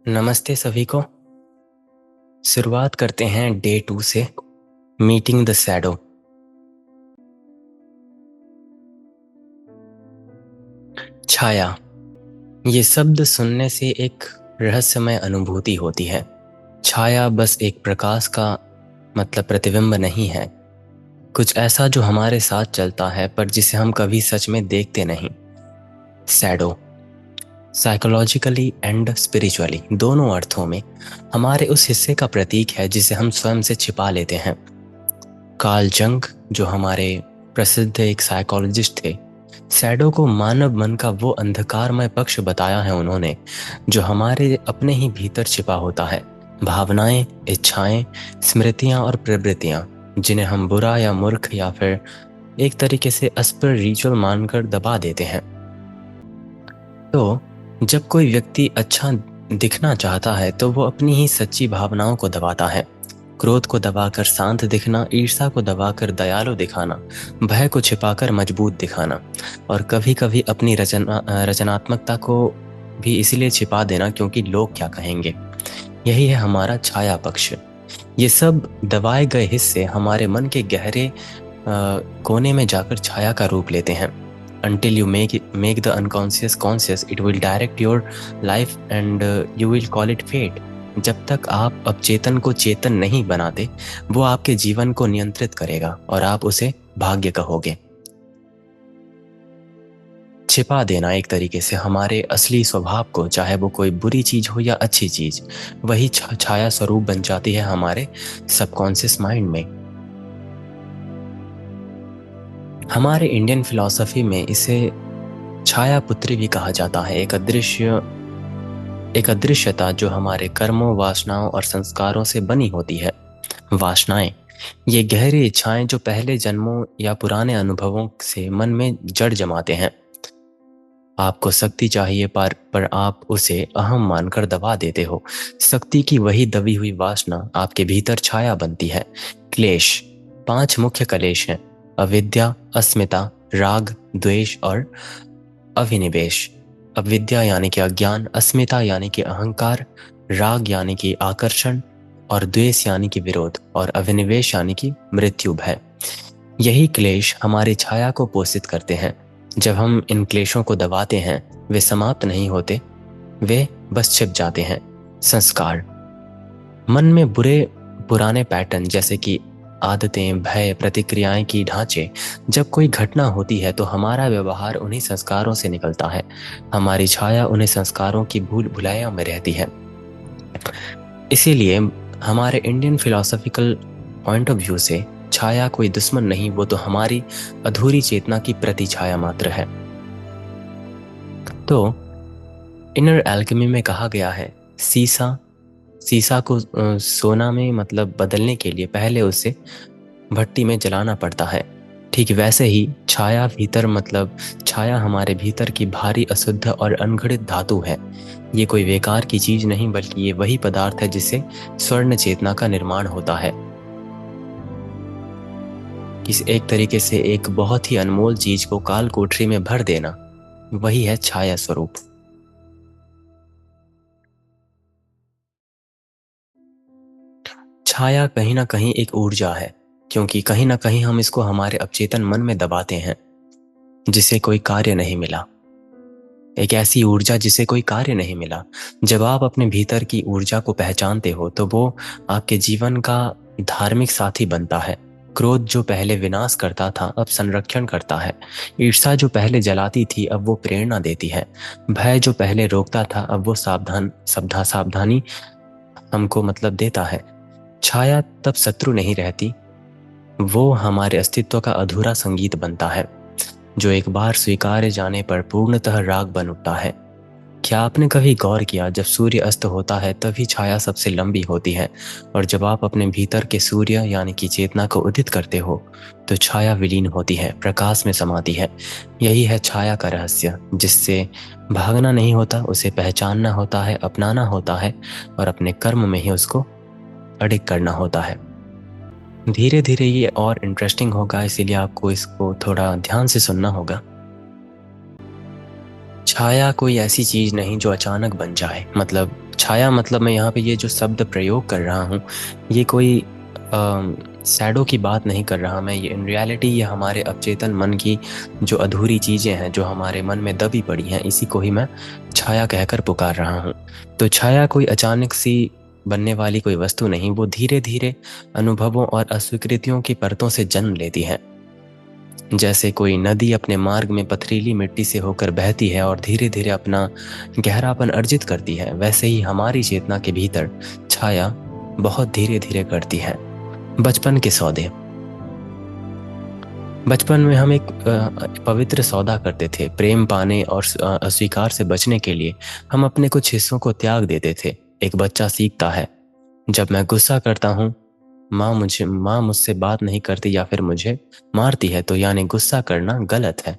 नमस्ते सभी को। शुरुआत करते हैं डे 2 से, मीटिंग द शैडो। छाया, ये शब्द सुनने से एक रहस्यमय अनुभूति होती है। छाया बस एक प्रकाश का प्रतिबिंब नहीं है, कुछ ऐसा जो हमारे साथ चलता है पर जिसे हम कभी सच में देखते नहीं। शैडो साइकोलॉजिकली एंड स्पिरिचुअली दोनों अर्थों में हमारे उस हिस्से का प्रतीक है जिसे हम स्वयं से छिपा लेते हैं। कार्ल जंग, जो हमारे प्रसिद्ध एक साइकोलॉजिस्ट थे, शैडो को मानव मन का वो अंधकारमय पक्ष बताया है उन्होंने, जो हमारे अपने ही भीतर छिपा होता है। भावनाएं, इच्छाएं, स्मृतियां और प्रवृत्तियां जिन्हें हम बुरा या मूर्ख या फिर एक तरीके से अस्पर रिचुअल मानकर दबा देते हैं। तो जब कोई व्यक्ति अच्छा दिखना चाहता है तो वो अपनी ही सच्ची भावनाओं को दबाता है। क्रोध को दबाकर शांत दिखना, ईर्ष्या को दबाकर दयालु दिखाना, भय को छिपाकर मजबूत दिखाना, और कभी कभी अपनी रचनात्मकता को भी इसलिए छिपा देना क्योंकि लोग क्या कहेंगे। यही है हमारा छाया पक्ष। ये सब दबाए गए हिस्से हमारे मन के गहरे कोने में जाकर छाया का रूप लेते हैं। Until you make the unconscious conscious, it will direct your life and you will call it fate. जब तक आप अवचेतन को चेतन नहीं बनाते, वो आपके जीवन को नियंत्रित करेगा और आप उसे भाग्य कहोगे। छिपा देना एक तरीके से हमारे असली स्वभाव को, चाहे वो कोई बुरी चीज हो या अच्छी चीज, वही छाया स्वरूप बन जाती है हमारे सबकॉन्शियस माइंड में। हमारे इंडियन फिलॉसफी में इसे छाया पुत्री भी कहा जाता है। एक अदृश्यता जो हमारे कर्मों, वासनाओं और संस्कारों से बनी होती है। वासनाएं, ये गहरी इच्छाएं जो पहले जन्मों या पुराने अनुभवों से मन में जड़ जमाते हैं। आपको शक्ति चाहिए पर आप उसे अहम मानकर दबा देते हो। शक्ति की वही दबी हुई वासना आपके भीतर छाया बनती है। क्लेश, 5 मुख्य क्लेश हैं: अविद्या, अस्मिता, राग, द्वेष और अभिनिवेश। अविद्या यानी कि अज्ञान, अस्मिता यानी कि अहंकार, राग यानी कि आकर्षण, और द्वेष यानी कि विरोध, और अभिनिवेश यानी कि मृत्यु भय। यही क्लेश हमारी छाया को पोषित करते हैं। जब हम इन क्लेशों को दबाते हैं, वे समाप्त नहीं होते, वे बस छिप जाते हैं। संस्कार, मन में बुरे पुराने पैटर्न जैसे कि आदतें, भय, प्रतिक्रियाएं की ढांचे। जब कोई घटना होती है तो हमारा व्यवहार उन्हीं संस्कारों से निकलता है। हमारी छाया उन्हीं संस्कारों की भूल भुलैया में रहती है। इसीलिए हमारे Indian philosophical point of view से छाया कोई दुश्मन नहीं, वो तो हमारी अधूरी चेतना की प्रति छाया मात्र है। तो इनर एल्केमी में कहा गया है, सीसा को सोना में बदलने के लिए पहले उसे भट्टी में जलाना पड़ता है। ठीक वैसे ही छाया छाया हमारे भीतर की भारी, अशुद्ध और अनघटित धातु है। ये कोई बेकार की चीज नहीं, बल्कि ये वही पदार्थ है जिससे स्वर्ण चेतना का निर्माण होता है। एक तरीके से एक बहुत ही अनमोल चीज को काल कोठरी में भर देना, वही है छाया स्वरूप। छाया कहीं ना कहीं एक ऊर्जा है, क्योंकि कहीं ना कहीं हम इसको हमारे अवचेतन मन में दबाते हैं, जिसे कोई कार्य नहीं मिला। एक ऐसी ऊर्जा जिसे कोई कार्य नहीं मिला। जब आप अपने भीतर की ऊर्जा को पहचानते हो तो वो आपके जीवन का धार्मिक साथी बनता है। क्रोध जो पहले विनाश करता था अब संरक्षण करता है। ईर्ष्या जो पहले जलाती थी अब वो प्रेरणा देती है। भय जो पहले रोकता था अब वो सावधानी हमको देता है। छाया तब शत्रु नहीं रहती, वो हमारे अस्तित्व का अधूरा संगीत बनता है, जो एक बार स्वीकारे जाने पर पूर्णतः राग बन उठता है। क्या आपने कभी गौर किया, जब सूर्य अस्त होता है तभी छाया सबसे लंबी होती है, और जब आप अपने भीतर के सूर्य यानी कि चेतना को उदित करते हो तो छाया विलीन होती है, प्रकाश में समाती है। यही है छाया का रहस्य, जिससे भागना नहीं होता, उसे पहचानना होता है, अपनाना होता है, और अपने कर्म में ही उसको अडिग करना होता है। धीरे धीरे ये और इंटरेस्टिंग होगा, इसीलिए आपको इसको थोड़ा ध्यान से सुनना होगा। छाया कोई ऐसी चीज नहीं जो अचानक बन जाए, छाया मतलब मैं यहाँ पे ये जो शब्द प्रयोग कर रहा हूँ, ये कोई सैडो की बात नहीं कर रहा मैं। ये इन रियलिटी ये हमारे अवचेतन मन की जो अधूरी चीज़ें हैं, जो हमारे मन में दबी पड़ी हैं, इसी को ही मैं छाया कहकर पुकार रहा हूँ। तो छाया कोई अचानक सी बनने वाली कोई वस्तु नहीं, वो धीरे धीरे अनुभवों और अस्वीकृतियों की परतों से जन्म लेती है। जैसे कोई नदी अपने मार्ग में पथरीली मिट्टी से होकर बहती है और धीरे धीरे अपना गहरापन अर्जित करती है, वैसे ही हमारी चेतना के भीतर छाया बहुत धीरे धीरे करती है। बचपन के सौदे। बचपन में हम एक पवित्र सौदा करते थे। प्रेम पाने और अस्वीकार से बचने के लिए हम अपने कुछ हिस्सों को त्याग देते थे। एक बच्चा सीखता है, जब मैं गुस्सा करता हूँ, माँ मुझसे बात नहीं करती या फिर मुझे मारती है, तो यानी गुस्सा करना गलत है।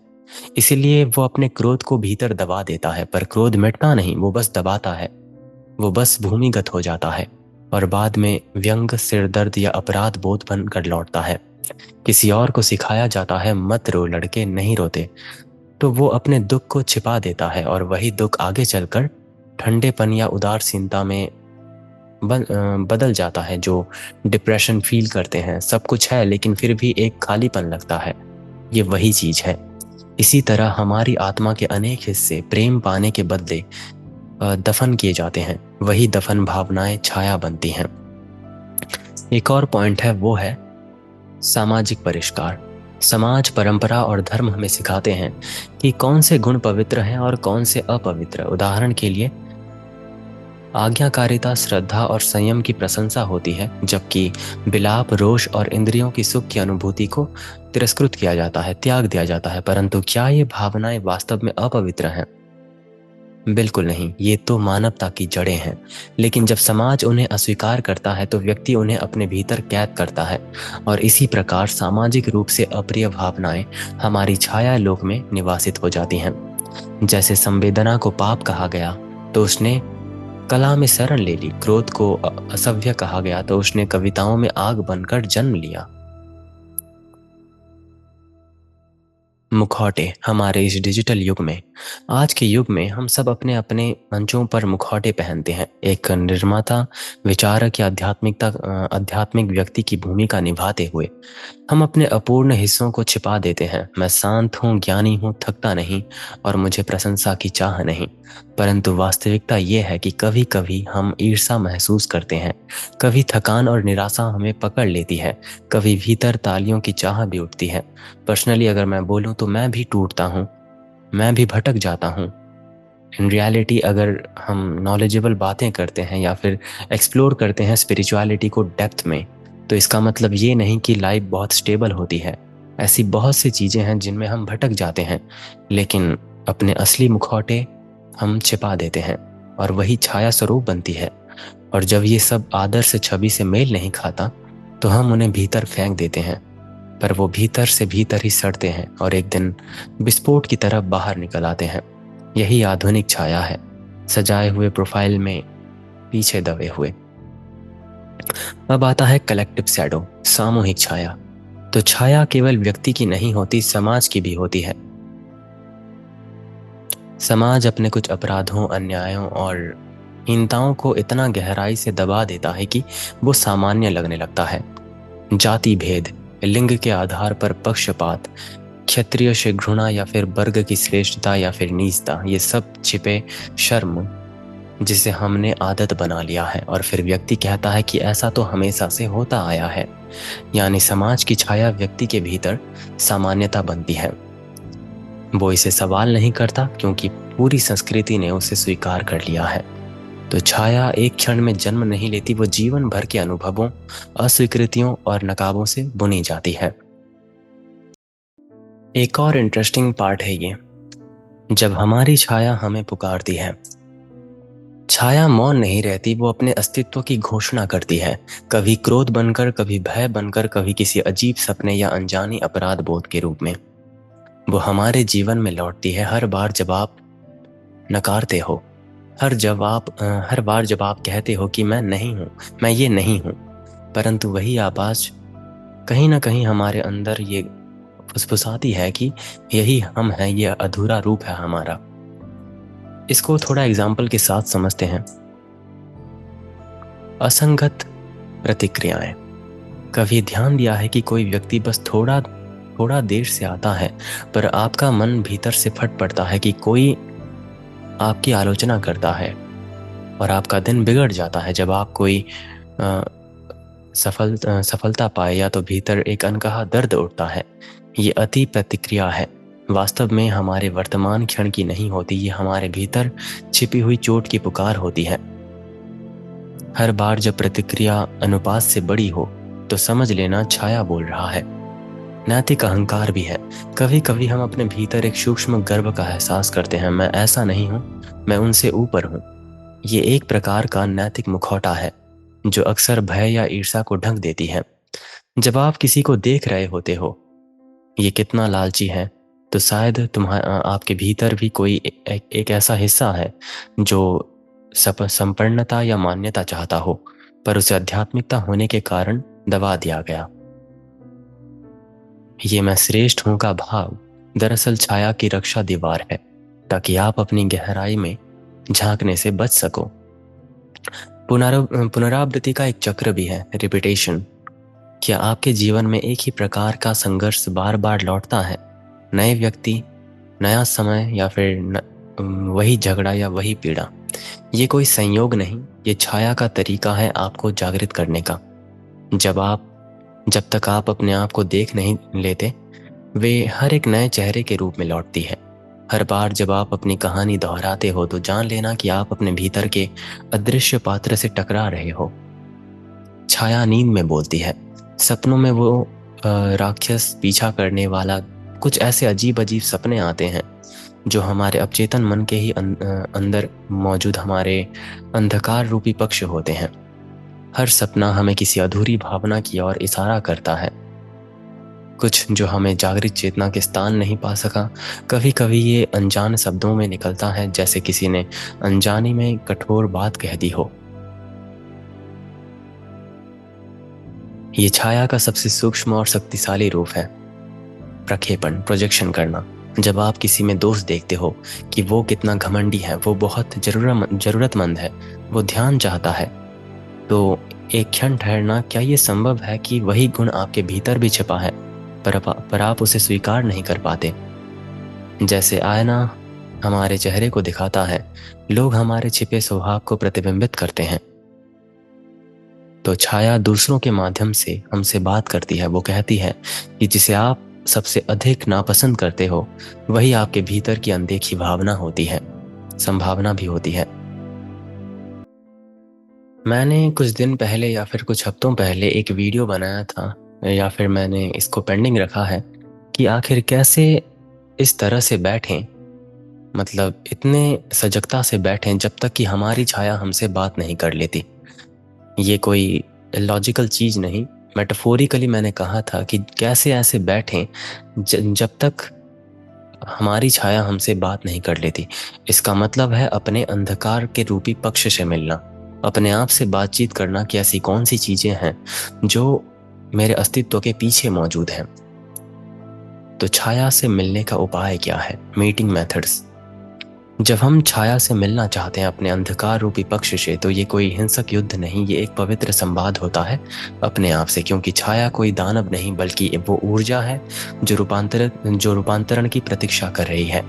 इसीलिए वो अपने क्रोध को भीतर दबा देता है, पर क्रोध मिटता नहीं, वो बस दबाता है, वो बस भूमिगत हो जाता है और बाद में व्यंग, सिरदर्द या अपराध बोध बनकर लौटता है। किसी और को सिखाया जाता है, मत रो लड़के, नहीं रोते, तो वो अपने दुख को छिपा देता है और वही दुख आगे चलकर ठंडेपन या उदासीनता में बदल जाता है। जो डिप्रेशन फील करते हैं, सब कुछ है लेकिन फिर भी एक खालीपन लगता है, ये वही चीज है। इसी तरह हमारी आत्मा के अनेक हिस्से प्रेम पाने के बदले दफन किए जाते हैं। वही दफन भावनाएं छाया बनती हैं। एक और पॉइंट है, वो है सामाजिक परिष्कार। समाज, परंपरा और धर्म हमें सिखाते हैं कि कौन से गुण पवित्र हैं और कौन से अपवित्र। उदाहरण के लिए आज्ञाकारिता, श्रद्धा और संयम की प्रशंसा होती है, जबकि विलाप, रोष और इंद्रियों की सुख की अनुभूति को तिरस्कृत किया जाता है, त्याग दिया जाता है। परंतु क्या ये भावनाएं वास्तव में अपवित्र हैं? बिल्कुल नहीं, ये तो मानवता की जड़ें हैं। लेकिन जब समाज उन्हें अस्वीकार करता है तो व्यक्ति उन्हें अपने भीतर कैद करता है, और इसी प्रकार सामाजिक रूप से अप्रिय भावनाएं हमारी छाया लोक में निवासित हो जाती हैं। जैसे संवेदना को पाप कहा गया तो उसने कला में शरण ले ली, क्रोध को असभ्य कहा गया तो उसने कविताओं में आग बनकर जन्म लिया। मुखौटे हमारे इस डिजिटल युग में, आज के युग में हम सब अपने अपने मंचों पर मुखौटे पहनते हैं। एक निर्माता, विचारक या आध्यात्मिक व्यक्ति की भूमिका निभाते हुए हम अपने अपूर्ण हिस्सों को छिपा देते हैं। मैं शांत हूँ, ज्ञानी हूँ, थकता नहीं और मुझे प्रशंसा की चाह नहीं। परंतु वास्तविकता ये है कि कभी कभी हम ईर्ष्या महसूस करते हैं, कभी थकान और निराशा हमें पकड़ लेती है, कभी भीतर तालियों की चाह भी उठती है। पर्सनली अगर मैं बोलूँ तो मैं भी टूटता हूँ, मैं भी भटक जाता हूँ। इन रियलिटी अगर हम नॉलेजेबल बातें करते हैं या फिर एक्सप्लोर करते हैं स्पिरिचुअलिटी को डेप्थ में, तो इसका मतलब ये नहीं कि लाइफ बहुत स्टेबल होती है। ऐसी बहुत सी चीज़ें हैं जिनमें हम भटक जाते हैं, लेकिन अपने असली मुखौटे हम छिपा देते हैं और वही छाया स्वरूप बनती है। और जब ये सब आदर्श छवि से मेल नहीं खाता तो हम उन्हें भीतर फेंक देते हैं, पर वो भीतर से भीतर ही सड़ते हैं और एक दिन विस्फोट की तरफ बाहर निकल आते हैं। यही आधुनिक छाया है, सजाए हुए प्रोफाइल में पीछे दबे हुए। अब आता है कलेक्टिव शैडो, सामूहिक छाया। तो छाया केवल व्यक्ति की नहीं होती, समाज की भी होती है। समाज अपने कुछ अपराधों, अन्यायों और हीनताओं को इतना गहराई से दबा देता है कि वो सामान्य लगने लगता है। जाति भेद, लिंग के आधार पर पक्षपात, क्षत्रिय से घृणा या फिर वर्ग की श्रेष्ठता या फिर नीचता, ये सब छिपे शर्म जिसे हमने आदत बना लिया है। और फिर व्यक्ति कहता है कि ऐसा तो हमेशा से होता आया है। यानी समाज की छाया व्यक्ति के भीतर सामान्यता बनती है। वो इसे सवाल नहीं करता क्योंकि पूरी संस्कृति ने उसे स्वीकार कर लिया है। तो छाया एक क्षण में जन्म नहीं लेती, वो जीवन भर के अनुभवों, अस्वीकृतियों और नकाबों से बुनी जाती है। एक और इंटरेस्टिंग पार्ट है ये, जब हमारी छाया हमें पुकारती है। छाया मौन नहीं रहती, वो अपने अस्तित्व की घोषणा करती है, कभी क्रोध बनकर, कभी भय बनकर, कभी किसी अजीब सपने या अनजानी अपराध बोध के रूप में। वो हमारे जीवन में लौटती है हर बार जब आप नकारते हो, हर बार जब आप कहते हो कि मैं नहीं हूँ, मैं ये नहीं हूँ। परंतु वही आवाज कहीं ना कहीं हमारे अंदर ये फुसफुसाती है कि यही हम हैं, ये अधूरा रूप है हमारा। इसको थोड़ा एग्जाम्पल के साथ समझते हैं। असंगत प्रतिक्रियाएं। कभी ध्यान दिया है कि कोई व्यक्ति बस थोड़ा थोड़ा देर से आता है, पर आपका मन भीतर से फट पड़ता है कि कोई आपकी आलोचना करता है और आपका दिन बिगड़ जाता है जब आप कोई अ, सफलता पाए, या तो भीतर एक अनकहा दर्द उठता है। ये अति प्रतिक्रिया है, वास्तव में हमारे वर्तमान क्षण की नहीं होती, ये हमारे भीतर छिपी हुई चोट की पुकार होती है। हर बार जब प्रतिक्रिया अनुपात से बड़ी हो तो समझ लेना छाया बोल रहा है। नैतिक अहंकार भी है। कभी कभी हम अपने भीतर एक सूक्ष्म गर्व का एहसास करते हैं, मैं ऐसा नहीं हूं, मैं उनसे ऊपर हूं। ये एक प्रकार का नैतिक मुखौटा है जो अक्सर भय या ईर्ष्या को ढक देती है। जब आप किसी को देख रहे होते हो ये कितना लालची है, तो शायद आपके भीतर भी कोई एक ऐसा हिस्सा है जो संपन्नता या मान्यता चाहता हो, पर उसे आध्यात्मिकता होने के कारण दबा दिया गया। ये मैं श्रेष्ठ हूं का भाव दरअसल छाया की रक्षा दीवार है, ताकि आप अपनी गहराई में झांकने से बच सको। पुनरावृत्ति का एक चक्र भी है, रिपीटेशन। क्या आपके जीवन में एक ही प्रकार का संघर्ष बार बार लौटता है? नए व्यक्ति, नया समय, या फिर वही झगड़ा या वही पीड़ा? ये कोई संयोग नहीं, ये छाया का तरीका है आपको जागृत करने का। जब तक आप अपने आप को देख नहीं लेते, वे हर एक नए चेहरे के रूप में लौटती है। हर बार जब आप अपनी कहानी दोहराते हो तो जान लेना कि आप अपने भीतर के अदृश्य पात्र से टकरा रहे हो। छाया नींद में बोलती है, सपनों में वो राक्षस, पीछा करने वाला, कुछ ऐसे अजीब अजीब सपने आते हैं जो हमारे अवचेतन मन के ही अंदर मौजूद हमारे अंधकार रूपी पक्ष होते हैं। हर सपना हमें किसी अधूरी भावना की ओर इशारा करता है, कुछ जो हमें जागृत चेतना के स्थान नहीं पा सका। कभी कभी ये अनजान शब्दों में निकलता है, जैसे किसी ने अनजानी में कठोर बात कह दी हो। ये छाया का सबसे सूक्ष्म और शक्तिशाली रूप है, प्रक्षेपण, प्रोजेक्शन करना। जब आप किसी में दोष देखते हो कि वो कितना घमंडी है, वो बहुत जरूरतमंद है, वो ध्यान चाहता है, तो एक क्षण ठहरना, क्या ये संभव है कि वही गुण आपके भीतर भी छिपा है, पर आप उसे स्वीकार नहीं कर पाते? जैसे आईना हमारे चेहरे को दिखाता है, लोग हमारे छिपे स्वभाव को प्रतिबिंबित करते हैं, तो छाया दूसरों के माध्यम से हमसे बात करती है। वो कहती है कि जिसे आप सबसे अधिक नापसंद करते हो वही आपके भीतर की अनदेखी भावना होती है, संभावना भी होती है। मैंने कुछ दिन पहले या फिर कुछ हफ्तों पहले एक वीडियो बनाया था, या फिर मैंने इसको पेंडिंग रखा है, कि आखिर कैसे इस तरह से बैठें, मतलब इतने सजगता से बैठें जब तक कि हमारी छाया हमसे बात नहीं कर लेती। ये कोई लॉजिकल चीज़ नहीं, मेटाफोरिकली मैंने कहा था कि कैसे ऐसे बैठें जब तक हमारी छाया हमसे बात नहीं कर लेती। इसका मतलब है अपने अंधकार के रूपी पक्ष से मिलना, अपने आप से बातचीत करना कि ऐसी कौन सी चीज़ें हैं जो मेरे अस्तित्व के पीछे मौजूद हैं। तो छाया से मिलने का उपाय क्या है? Meeting methods. जब हम छाया से मिलना चाहते हैं अपने अंधकार रूपी पक्ष से, तो ये कोई हिंसक युद्ध नहीं, ये एक पवित्र संवाद होता है अपने आप से, क्योंकि छाया कोई दानव नहीं बल्कि वो ऊर्जा है जो रूपांतरण की प्रतीक्षा कर रही है।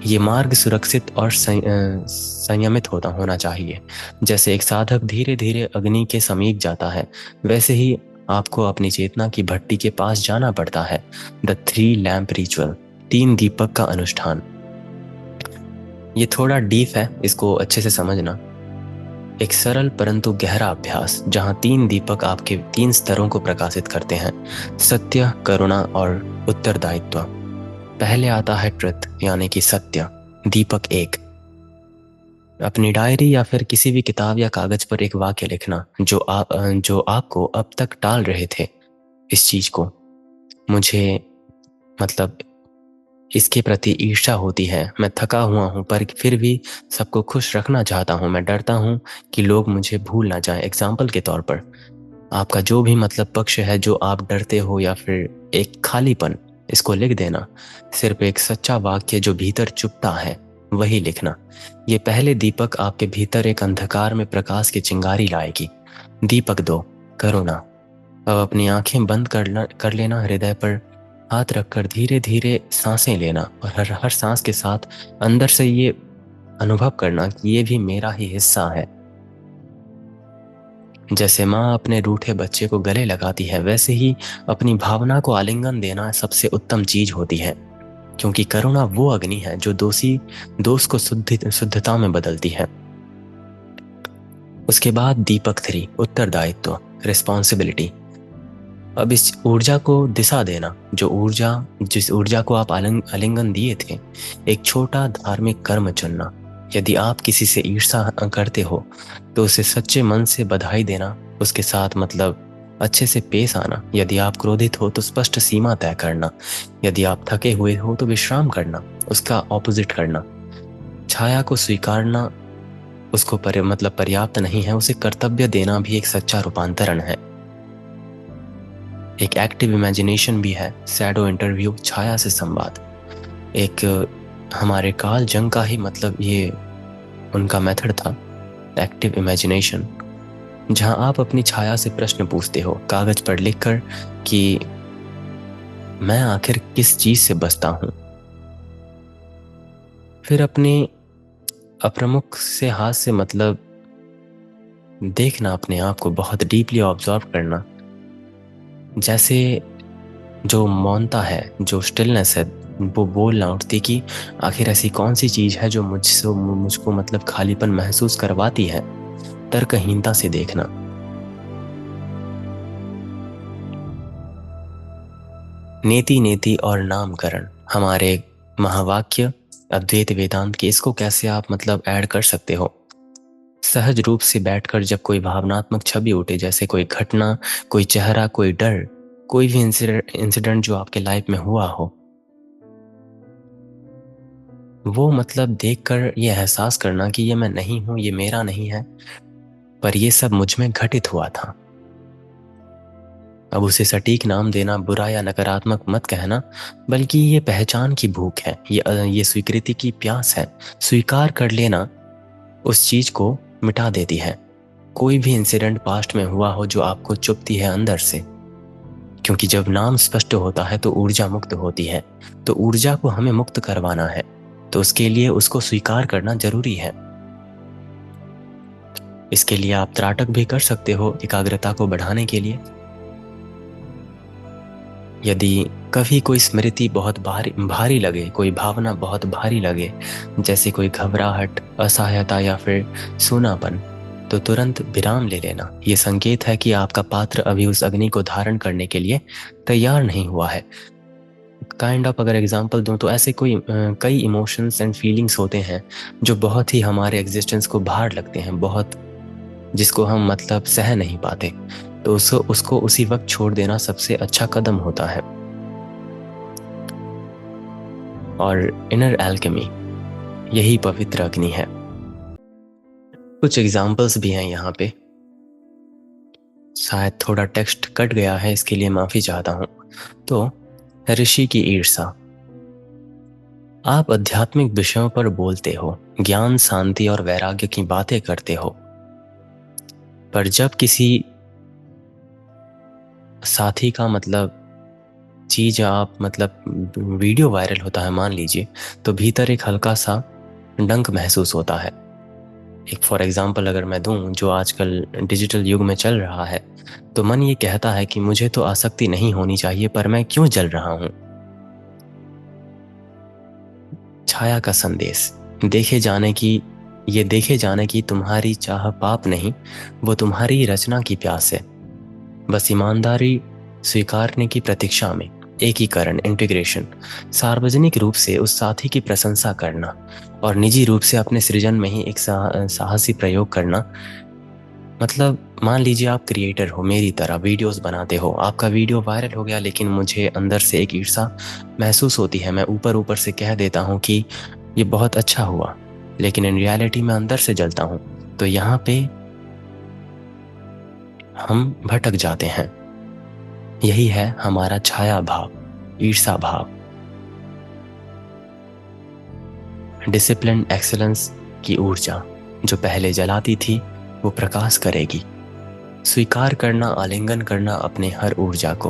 ये मार्ग सुरक्षित और संयमित होना चाहिए। जैसे एक साधक धीरे धीरे अग्नि के समीप जाता है, वैसे ही आपको अपनी चेतना की भट्टी के पास जाना पड़ता है। द 3 लैम्प रिचुअल, 3 दीपक का अनुष्ठान। ये थोड़ा डीप है, इसको अच्छे से समझना। एक सरल परंतु गहरा अभ्यास जहां 3 दीपक आपके 3 स्तरों को प्रकाशित करते हैं, सत्य, करुणा और उत्तरदायित्व। पहले आता है ट्रुथ, यानी कि सत्य, दीपक 1। अपनी डायरी या फिर किसी भी किताब या कागज पर एक वाक्य लिखना जो आपको अब तक टाल रहे थे। इस चीज को, मुझे मतलब इसके प्रति ईर्ष्या होती है, मैं थका हुआ हूँ पर फिर भी सबको खुश रखना चाहता हूँ, मैं डरता हूँ कि लोग मुझे भूल ना जाएं। एग्जाम्पल के तौर पर, आपका जो भी पक्ष है जो आप डरते हो, या फिर एक खालीपन, इसको लिख देना। सिर्फ एक सच्चा वाक्य जो भीतर चुपता है वही लिखना। ये पहले दीपक आपके भीतर एक अंधकार में प्रकाश की चिंगारी लाएगी। दीपक 2, करुणा। अब अपनी आंखें बंद कर लेना, हृदय पर हाथ रखकर धीरे धीरे सांसें लेना, और हर हर सांस के साथ अंदर से ये अनुभव करना कि ये भी मेरा ही हिस्सा है। जैसे माँ अपने रूठे बच्चे को गले लगाती है, वैसे ही अपनी भावना को आलिंगन देना सबसे उत्तम चीज होती है, क्योंकि करुणा वो अग्नि है जो दोष को शुद्धता में बदलती है। उसके बाद दीपक 3, उत्तरदायित्व, रिस्पॉन्सिबिलिटी। अब इस ऊर्जा को दिशा देना, जिस ऊर्जा को आप आलिंगन दिए थे। एक छोटा धार्मिक कर्म चुनना। यदि आप किसी से ईर्ष्या करते हो तो उसे सच्चे मन से बधाई देना, उसके साथ मतलब अच्छे से पेश आना। यदि आप क्रोधित हो तो स्पष्ट सीमा तय करना। यदि आप थके हुए हो तो विश्राम करना, उसका ऑपोजिट करना। छाया को स्वीकारना उसको मतलब पर्याप्त नहीं है, उसे कर्तव्य देना भी एक सच्चा रूपांतरण है। एक एक्टिव इमेजिनेशन भी है, शैडो इंटरव्यू, छाया से संवाद। एक हमारे कार्ल जंग का ही मतलब ये उनका मेथड था, एक्टिव इमेजिनेशन, जहां आप अपनी छाया से प्रश्न पूछते हो कागज पर लिखकर कि मैं आखिर किस चीज से बचता हूं। फिर अपने अप्रमुख से हाथ से मतलब देखना, अपने आप को बहुत डीपली ऑब्जर्व करना। जैसे जो मौनता है, जो स्टिलनेस है, वो बोलना उठती कि आखिर ऐसी कौन सी चीज है जो मुझको मतलब खालीपन महसूस करवाती है। तर्कहीनता से देखना। नेति नेति और नामकरण, हमारे महावाक्य अद्वैत वेदांत के, इसको कैसे आप मतलब ऐड कर सकते हो। सहज रूप से बैठकर जब कोई भावनात्मक छवि उठे, जैसे कोई घटना, कोई चेहरा, कोई डर, कोई भी इंसिडेंट जो आपके लाइफ में हुआ हो, वो मतलब देखकर ये एहसास करना कि ये मैं नहीं हूं, ये मेरा नहीं है, पर ये सब मुझ में घटित हुआ था। अब उसे सटीक नाम देना, बुरा या नकारात्मक मत कहना, बल्कि ये पहचान की भूख है, ये स्वीकृति की प्यास है। स्वीकार कर लेना उस चीज को मिटा देती है। कोई भी इंसिडेंट पास्ट में हुआ हो जो आपको चुभती है अंदर से, क्योंकि जब नाम स्पष्ट होता है तो ऊर्जा मुक्त होती है। तो ऊर्जा को हमें मुक्त करवाना है, तो उसके लिए उसको स्वीकार करना जरूरी है। इसके लिए आप त्राटक भी कर सकते हो, एकाग्रता को बढ़ाने के लिए। यदि कभी कोई स्मृति बहुत भारी लगे, कोई भावना बहुत भारी लगे, जैसे कोई घबराहट, असहायता या फिर सूनापन, तो तुरंत विराम ले लेना। ये संकेत है कि आपका पात्र अभी उस अग्नि को धारण करने के लिए तैयार नहीं हुआ है। काइंड ऑफ अगर एग्जांपल दूं तो ऐसे कई इमोशंस एंड फीलिंग्स होते हैं जो बहुत ही हमारे एग्जिस्टेंस को भार लगते हैं, बहुत, जिसको हम मतलब सह नहीं पाते। तो उसको उसी वक्त छोड़ देना सबसे अच्छा कदम होता है। और इनर एल्केमी, यही पवित्र अग्नि है। कुछ एग्जाम्पल्स भी हैं यहाँ पे, शायद थोड़ा टेक्स्ट कट गया है, इसके लिए माफी चाहता हूँ। तो ऋषि की ईर्षा। आप आध्यात्मिक विषयों पर बोलते हो, ज्ञान, शांति और वैराग्य की बातें करते हो, पर जब किसी साथी का मतलब चीज आप मतलब वीडियो वायरल होता है मान लीजिए, तो भीतर एक हल्का सा डंक महसूस होता है। एक फॉर एग्जांपल अगर मैं दूं, जो आजकल डिजिटल युग में चल रहा है, तो मन ये कहता है कि मुझे तो आसक्ति नहीं होनी चाहिए, पर मैं क्यों जल रहा हूं। छाया का संदेश, देखे जाने की तुम्हारी चाह पाप नहीं, वो तुम्हारी रचना की प्यास है। बस ईमानदारी स्वीकारने की प्रतीक्षा में। एकीकरण, इंटीग्रेशन, सार्वजनिक रूप से उस साथी की प्रशंसा करना और निजी रूप से अपने सृजन में ही एक साहसी प्रयोग करना। मतलब मान लीजिए आप क्रिएटर हो, मेरी तरह वीडियोस बनाते हो, आपका वीडियो वायरल हो गया, लेकिन मुझे अंदर से एक ईर्ष्या महसूस होती है। मैं ऊपर ऊपर से कह देता हूँ कि ये बहुत अच्छा हुआ, लेकिन इन रियलिटी में अंदर से जलता हूँ। तो यहाँ पे हम भटक जाते हैं। यही है हमारा छाया भाव, ईर्षा भाव। डिसिप्लिन एक्सेलेंस की ऊर्जा जो पहले जलाती थी वो प्रकाश करेगी। स्वीकार करना, आलिंगन करना अपने हर ऊर्जा को।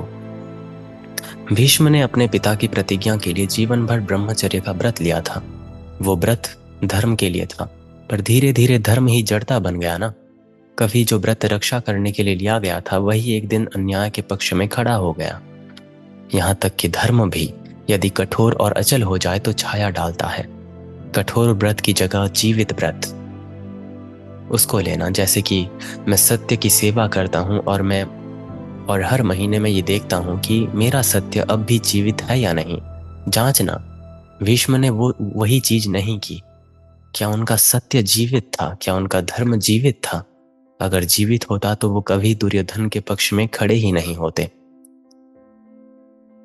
भीष्म ने अपने पिता की प्रतिज्ञा के लिए जीवन भर ब्रह्मचर्य का व्रत लिया था। वो व्रत धर्म के लिए था, पर धीरे धीरे धर्म ही जड़ता बन गया ना। कभी जो व्रत रक्षा करने के लिए लिया गया था वही एक दिन अन्याय के पक्ष में खड़ा हो गया। यहाँ तक कि धर्म भी यदि कठोर और अचल हो जाए तो छाया डालता है। कठोर व्रत की जगह जीवित व्रत उसको लेना। जैसे कि मैं सत्य की सेवा करता हूँ और हर महीने में ये देखता हूँ कि मेरा सत्य अब भी जीवित है या नहीं। जांचना। भीष्म ने वही चीज नहीं की। क्या उनका सत्य जीवित था? क्या उनका धर्म जीवित था? अगर जीवित होता तो वो कभी दुर्योधन के पक्ष में खड़े ही नहीं होते।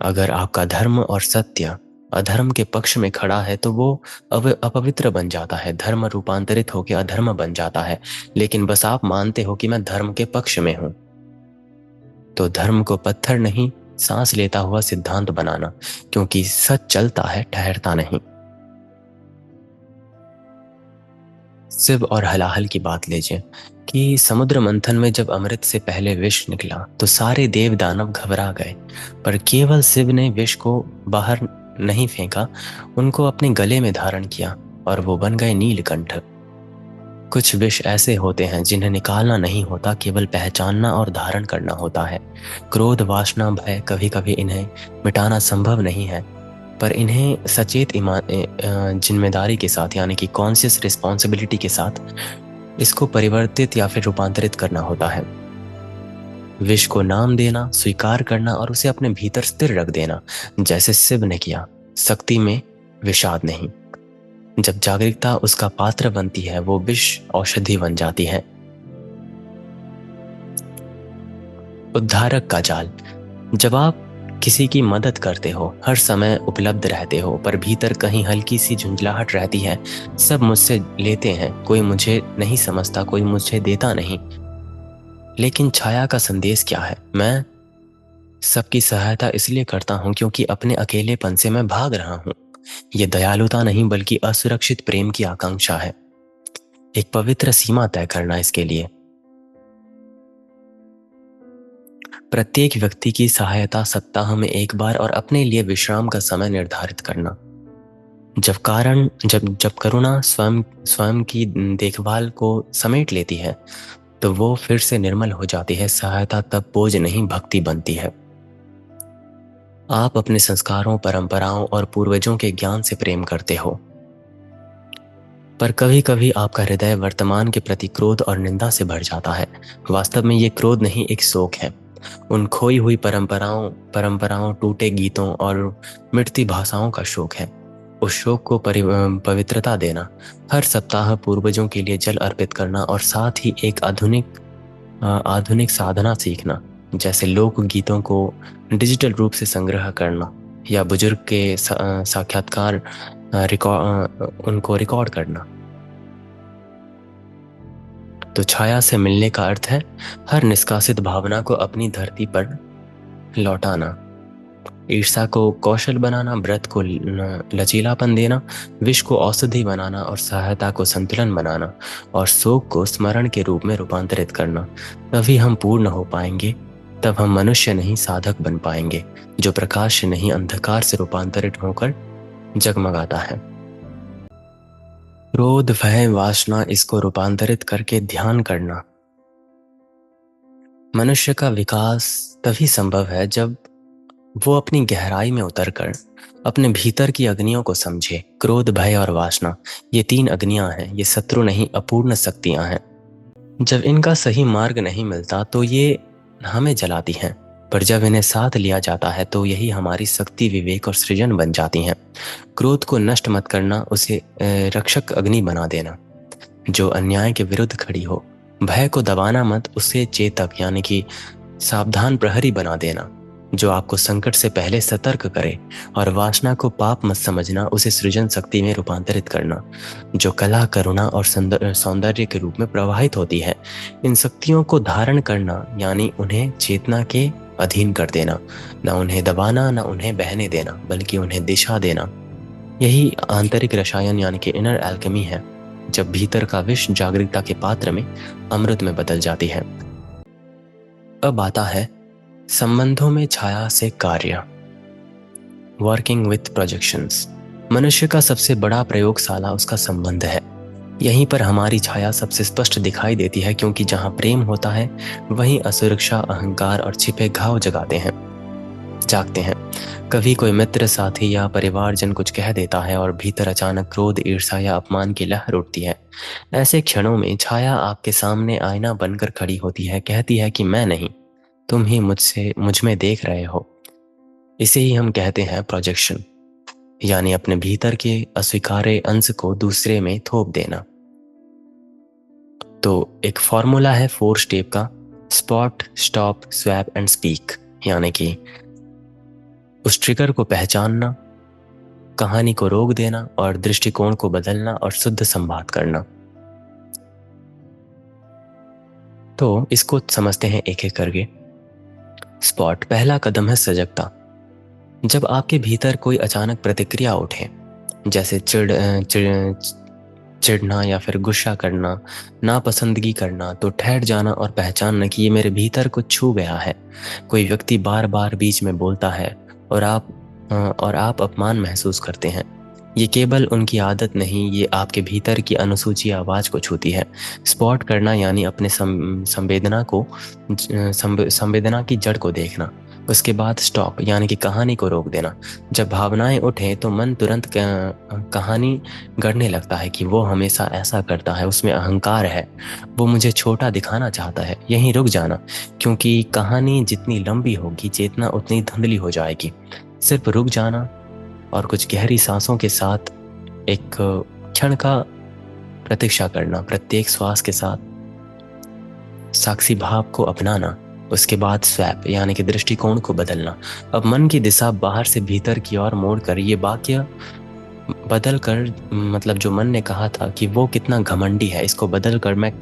अगर आपका धर्म और सत्य अधर्म के पक्ष में खड़ा है तो वो अपवित्र बन जाता है, धर्म रूपांतरित होकर अधर्म बन जाता है। लेकिन बस आप मानते हो कि मैं धर्म के पक्ष में हूं, तो धर्म को पत्थर नहीं सांस लेता हुआ सिद्धांत बनाना, क्योंकि सच चलता है, ठहरता नहीं। शिव और हलाहल की बात लीजिए कि समुद्र मंथन में जब अमृत से पहले विष निकला तो सारे देव दानव घबरा गए, पर केवल शिव ने विष को बाहर नहीं फेंका, उनको अपने गले में धारण किया और वो बन गए नीलकंठ। कुछ विष ऐसे होते हैं जिन्हें निकालना नहीं होता, केवल पहचानना और धारण करना होता है। क्रोध, वासना, भय, कभी कभी इन्हें मिटाना संभव नहीं है, पर इन्हें सचेत जिम्मेदारी के साथ, यानी कि कॉन्शियस रिस्पॉन्सिबिलिटी के साथ इसको परिवर्तित या फिर रूपांतरित करना होता है। विष को नाम देना, स्वीकार करना और उसे अपने भीतर स्थिर रख देना, जैसे शिव ने किया। शक्ति में विषाद नहीं। जब जागरूकता उसका पात्र बनती है वो विष औषधि बन जाती है। उद्धारक का जाल। जब आप किसी की मदद करते हो, हर समय उपलब्ध रहते हो, पर भीतर कहीं हल्की सी झुंझलाहट रहती है, सब मुझसे लेते हैं, कोई मुझे नहीं समझता, कोई मुझे देता नहीं। लेकिन छाया का संदेश क्या है? मैं सबकी सहायता इसलिए करता हूं क्योंकि अपने अकेलेपन से मैं भाग रहा हूं। ये दयालुता नहीं बल्कि असुरक्षित प्रेम की आकांक्षा है। एक पवित्र सीमा तय करना इसके लिए। प्रत्येक व्यक्ति की सहायता सप्ताह में एक बार और अपने लिए विश्राम का समय निर्धारित करना। जब करुणा स्वयं की देखभाल को समेट लेती है तो वो फिर से निर्मल हो जाती है। सहायता तब बोझ नहीं, भक्ति बनती है। आप अपने संस्कारों, परंपराओं और पूर्वजों के ज्ञान से प्रेम करते हो, पर कभी कभी आपका हृदय वर्तमान के प्रति क्रोध और निंदा से भर जाता है। वास्तव में ये क्रोध नहीं, एक शोक है। उन खोई हुई परंपराओं, टूटे गीतों और मिटती भाषाओं का शोक है। उस शोक को पवित्रता देना, हर सप्ताह पूर्वजों के लिए जल अर्पित करना और साथ ही एक आधुनिक साधना सीखना, जैसे लोक गीतों को डिजिटल रूप से संग्रह करना या बुजुर्ग के साक्षात्कार उनको रिकॉर्ड करना। तो छाया से मिलने का अर्थ है हर निष्कासित भावना को अपनी धरती पर लौटाना, ईर्ष्या को कौशल बनाना, व्रत को लचीलापन देना, विष को औषधि बनाना और सहायता को संतुलन बनाना और शोक को स्मरण के रूप में रूपांतरित करना। तभी हम पूर्ण हो पाएंगे। तब हम मनुष्य नहीं, साधक बन पाएंगे, जो प्रकाश से नहीं अंधकार से रूपांतरित होकर जगमगाता है। क्रोध, भय, वासना, इसको रूपांतरित करके ध्यान करना। मनुष्य का विकास तभी संभव है जब वो अपनी गहराई में उतरकर अपने भीतर की अग्नियों को समझे। क्रोध, भय और वासना, ये 3 अग्नियां हैं। ये शत्रु नहीं, अपूर्ण शक्तियां हैं। जब इनका सही मार्ग नहीं मिलता तो ये हमें जलाती हैं, पर जब इन्हें साथ लिया जाता है तो यही हमारी शक्ति, विवेक और सृजन बन जाती हैं। क्रोध को नष्ट मत करना, उसे रक्षक अग्नि बना देना जो अन्याय के विरुद्ध खड़ी हो। भय को दबाना मत, उसे चेतक यानी कि सावधान प्रहरी बना देना जो आपको संकट से पहले सतर्क करे। और वासना को पाप मत समझना, उसे सृजन शक्ति में रूपांतरित करना जो कला, करुणा और सौंदर्य के रूप में प्रवाहित होती है। इन शक्तियों को धारण करना यानी उन्हें चेतना के अधीन कर देना, ना उन्हें दबाना, ना उन्हें बहने देना, बल्कि उन्हें दिशा देना। यही आंतरिक रसायन यानी कि इनर एल्केमी है, जब भीतर का विष जागरूकता के पात्र में अमृत में बदल जाती है। अब आता है संबंधों में छाया से कार्य, वर्किंग विथ प्रोजेक्शंस। मनुष्य का सबसे बड़ा प्रयोगशाला उसका संबंध है। यहीं पर हमारी छाया सबसे स्पष्ट दिखाई देती है, क्योंकि जहाँ प्रेम होता है वहीं असुरक्षा, अहंकार और छिपे घाव जागते हैं। कभी कोई मित्र, साथी या परिवारजन कुछ कह देता है और भीतर अचानक क्रोध, ईर्ष्या या अपमान की लहर उठती है। ऐसे क्षणों में छाया आपके सामने आईना बनकर खड़ी होती है, कहती है कि मैं नहीं, तुम ही मुझ में देख रहे हो। इसे ही हम कहते हैं प्रोजेक्शन, यानी अपने भीतर के अस्वीकार्य अंश को दूसरे में थोप देना। तो एक फॉर्मूला है 4 स्टेप का, spot, stop, swap and speak, यानी कि उस ट्रिगर को पहचानना, कहानी को रोक देना और दृष्टिकोण को बदलना और शुद्ध संवाद करना। तो इसको समझते हैं एक एक करके। स्पॉट, पहला कदम है सजगता। जब आपके भीतर कोई अचानक प्रतिक्रिया उठे, जैसे चिढ़ना या फिर गुस्सा करना, नापसंदगी करना, तो ठहर जाना और पहचानना कि ये मेरे भीतर कुछ छू गया है। कोई व्यक्ति बार बार बीच में बोलता है और आप अपमान महसूस करते हैं। ये केवल उनकी आदत नहीं, ये आपके भीतर की अनुसूची आवाज़ को छूती है। स्पॉट करना यानी अपने संवेदना की जड़ को देखना। उसके बाद स्टॉप, यानी कि कहानी को रोक देना। जब भावनाएं उठें तो मन तुरंत कहानी गढ़ने लगता है कि वो हमेशा ऐसा करता है, उसमें अहंकार है, वो मुझे छोटा दिखाना चाहता है। यहीं रुक जाना, क्योंकि कहानी जितनी लंबी होगी चेतना उतनी धुंधली हो जाएगी। सिर्फ रुक जाना और कुछ गहरी सांसों के साथ एक क्षण का प्रतीक्षा करना, प्रत्येक श्वास के साथ साक्षी भाव को अपनाना। उसके बाद स्वैप, यानी कि दृष्टिकोण को बदलना। अब मन की दिशा बाहर से भीतर की ओर मोड़कर ये वाक्य बदल कर, मतलब जो मन ने कहा था कि वो कितना घमंडी है, इसको बदल कर मैं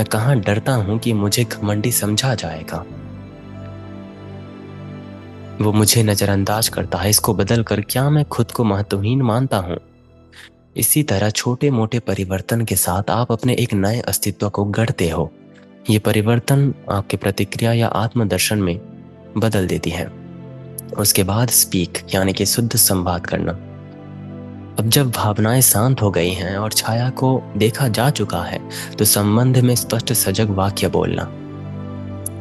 कहाँ डरता हूँ कि मुझे घमंडी समझा जाएगा, वो मुझे नज़रअंदाज करता है, इसको बदल कर क्या मैं खुद को महत्वहीन मानता हूँ। इसी तरह छोटे मोटे परिवर्तन के साथ आप अपने एक नए अस्तित्व को गढ़ते हो। ये परिवर्तन आपके प्रतिक्रिया या आत्मदर्शन में बदल देती है। उसके बाद स्पीक, यानी कि शुद्ध संवाद करना। अब जब भावनाएं शांत हो गई हैं और छाया को देखा जा चुका है, तो संबंध में स्पष्ट सजग वाक्य बोलना।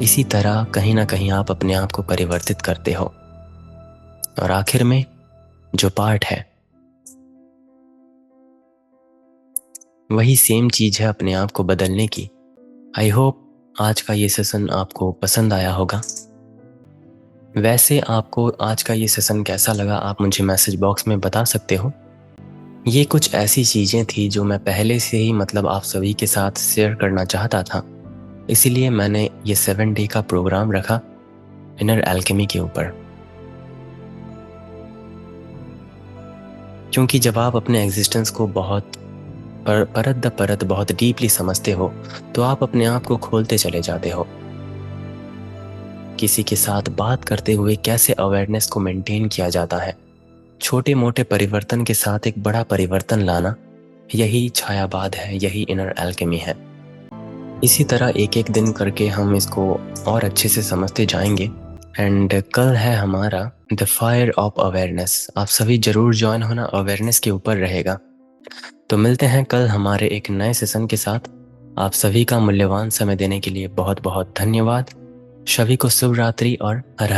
इसी तरह कहीं ना कहीं आप अपने आप को परिवर्तित करते हो। और आखिर में जो पार्ट है वही सेम चीज है अपने आप को बदलने की। आई होप आज का ये सेशन आपको पसंद आया होगा। वैसे आपको आज का ये सेशन कैसा लगा आप मुझे मैसेज बॉक्स में बता सकते हो। ये कुछ ऐसी चीज़ें थी जो मैं पहले से ही आप सभी के साथ शेयर करना चाहता था, इसीलिए मैंने ये 7 डे का प्रोग्राम रखा इनर एल्केमी के ऊपर। क्योंकि जब आप अपने एग्जिस्टेंस को बहुत परत दर परत बहुत डीपली समझते हो, तो आप अपने आप को खोलते चले जाते हो। किसी के साथ बात करते हुए कैसे अवेयरनेस को मेंटेन किया जाता है, छोटे मोटे परिवर्तन के साथ एक बड़ा परिवर्तन लाना, यही छायावाद है, यही इनर एल्केमी है। इसी तरह एक एक दिन करके हम इसको और अच्छे से समझते जाएंगे। एंड कल है हमारा द फायर ऑफ अवेयरनेस। आप सभी जरूर ज्वाइन होना, अवेयरनेस के ऊपर रहेगा। तो मिलते हैं कल हमारे एक नए सेशन के साथ। आप सभी का मूल्यवान समय देने के लिए बहुत बहुत धन्यवाद। सभी को शुभ रात्रि और हर